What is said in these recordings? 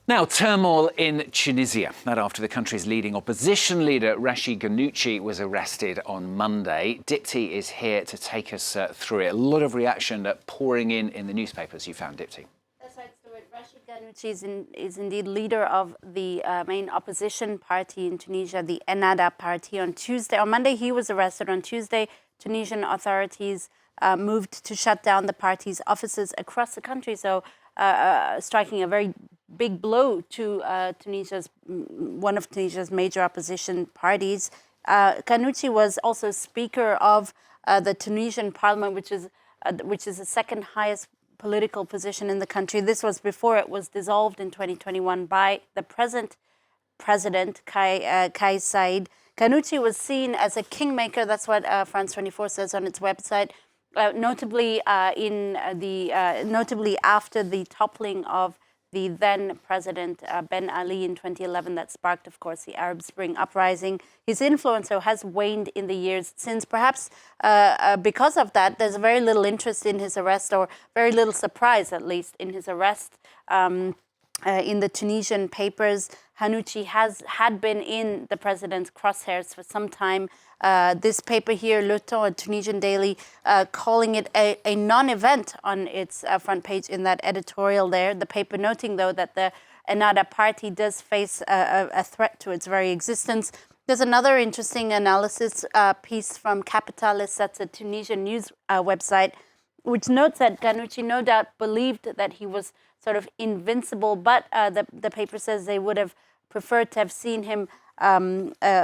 Now, turmoil in Tunisia. That after the country's leading opposition leader, Rachid Ghannouchi, was arrested on Monday. Dipti is here to take us through it. A lot of reaction pouring in the newspapers you found, Dipti. That's right, Stuart. Rachid Ghannouchi is indeed leader of the main opposition party in Tunisia, the Ennahda party. On Monday, he was arrested. On Tuesday, Tunisian authorities moved to shut down the party's offices across the country. So striking a very big blow to one of Tunisia's major opposition parties. Ghannouchi was also Speaker of the Tunisian Parliament, which is the second highest political position in the country. This was before it was dissolved in 2021 by the present president, Kais Saied. Ghannouchi was seen as a kingmaker. That's what France 24 says on its website. Notably after the toppling of the then President Ben Ali in 2011, that sparked, of course, the Arab Spring uprising. His influence, though, has waned in the years since. Perhaps because of that, there's very little interest in his arrest, or very little surprise, at least, in his arrest. In the Tunisian papers, Ghannouchi had been in the president's crosshairs for some time. This paper here, Le Temps, a Tunisian daily, calling it a non-event on its front page in that editorial there. The paper noting, though, that the Ennahda party does face a threat to its very existence. There's another interesting analysis piece from Capitalis, that's a Tunisian news website, which notes that Ghannouchi no doubt believed that he was sort of invincible, but the paper says they would have preferred to have seen him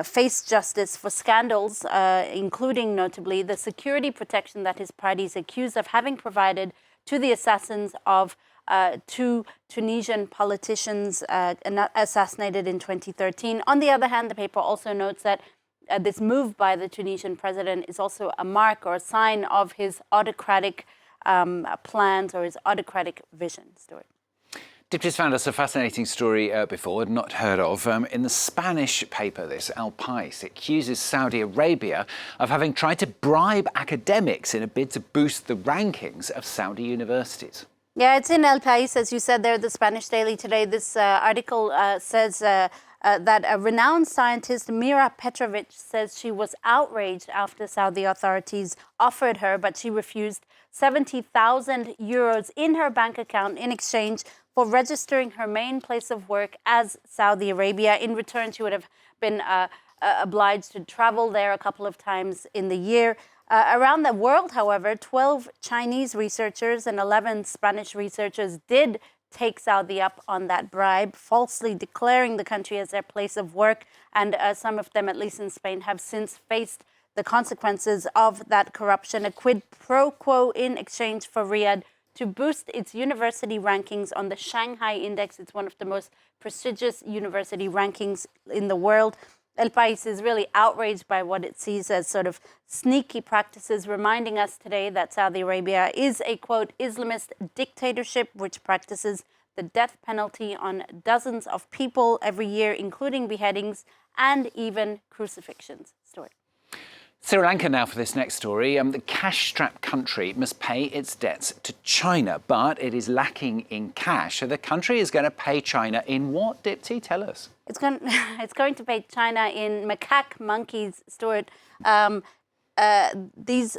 face justice for scandals, including notably the security protection that his party is accused of having provided to the assassins of two Tunisian politicians assassinated in 2013. On the other hand, the paper also notes that this move by the Tunisian president is also a mark or a sign of his autocratic plans or his autocratic vision. Stuart. Dipti's found us a fascinating story before, I'd not heard of. In the Spanish paper, this, Pais, it accuses Saudi Arabia of having tried to bribe academics in a bid to boost the rankings of Saudi universities. Yeah, it's in El Pais, as you said there, the Spanish daily today. This article says that a renowned scientist, Mira Petrovic, says she was outraged after Saudi authorities offered her, but she refused, 70,000 euros in her bank account in exchange for registering her main place of work as Saudi Arabia. In return, she would have been obliged to travel there a couple of times in the year. Around the world, however, 12 Chinese researchers and 11 Spanish researchers did take Saudi up on that bribe, falsely declaring the country as their place of work. And some of them, at least in Spain, have since faced the consequences of that corruption, a quid pro quo in exchange for Riyadh to boost its university rankings on the Shanghai Index. It's one of the most prestigious university rankings in the world. El Pais is really outraged by what it sees as sort of sneaky practices, reminding us today that Saudi Arabia is a, quote, Islamist dictatorship which practices the death penalty on dozens of people every year, including beheadings and even crucifixions. Stuart. Sri Lanka now for this next story. The cash-strapped country must pay its debts to China, but it is lacking in cash. So the country is going to pay China in what, Dipti? Tell us. It's going to pay China in macaque monkeys, Stuart. These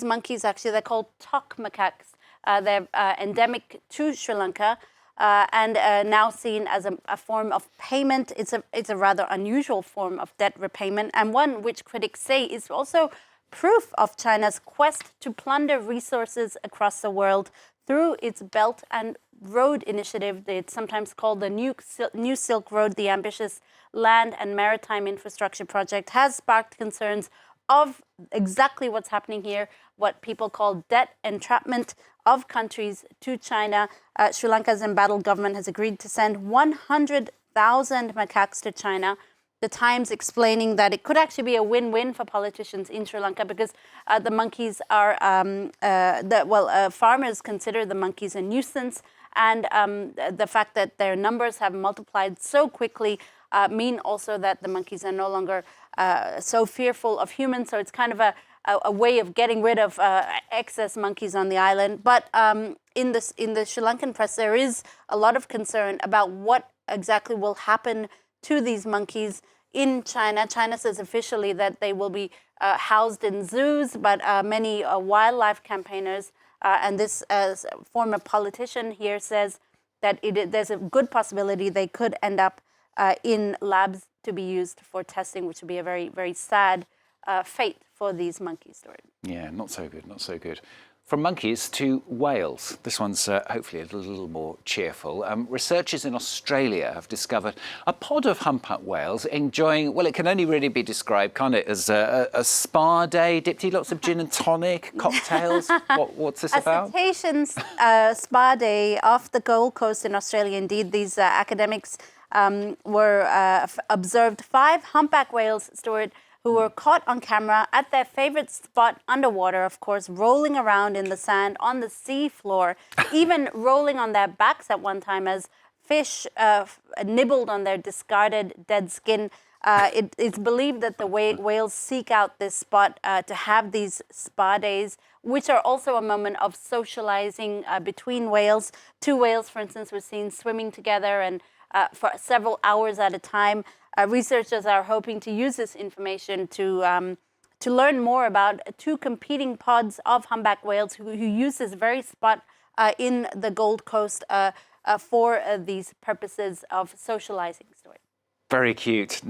monkeys, actually, they're called tok macaques. They're endemic to Sri Lanka. And now seen as a form of payment. It's a rather unusual form of debt repayment, and one which critics say is also proof of China's quest to plunder resources across the world through its Belt and Road Initiative. It's sometimes called the New Silk Road. The ambitious land and maritime infrastructure project has sparked concerns of exactly what's happening here, what people call debt entrapment of countries to China. Sri Lanka's embattled government has agreed to send 100,000 macaques to China. The Times explaining that it could actually be a win-win for politicians in Sri Lanka because the monkeys are, farmers consider the monkeys a nuisance, and the fact that their numbers have multiplied so quickly mean also that the monkeys are no longer so fearful of humans. So it's kind of a way of getting rid of excess monkeys on the island. But in the Sri Lankan press, there is a lot of concern about what exactly will happen to these monkeys in China. China says officially that they will be housed in zoos, but many wildlife campaigners and this former politician here says that there's a good possibility they could end up in labs to be used for testing, which would be a very, very sad fate for these monkeys. Yeah, not so good, not so good. From monkeys to whales. This one's hopefully a little more cheerful. Researchers in Australia have discovered a pod of humpback whales enjoying, well, it can only really be described, can't it, as a spa day, Dipti, lots of gin and tonic, cocktails. What's this about? A cetacean spa day off the Gold Coast in Australia. Indeed, these academics observed 5 humpback whales, Stuart, who were caught on camera at their favorite spot underwater, of course, rolling around in the sand on the sea floor, even rolling on their backs at one time as fish nibbled on their discarded dead skin. It's believed that the whales seek out this spot to have these spa days, which are also a moment of socializing between whales. 2 whales, for instance, were seen swimming together and for several hours at a time. Researchers are hoping to use this information to learn more about 2 competing pods of humpback whales who use this very spot in the Gold Coast for these purposes of socializing. Very cute.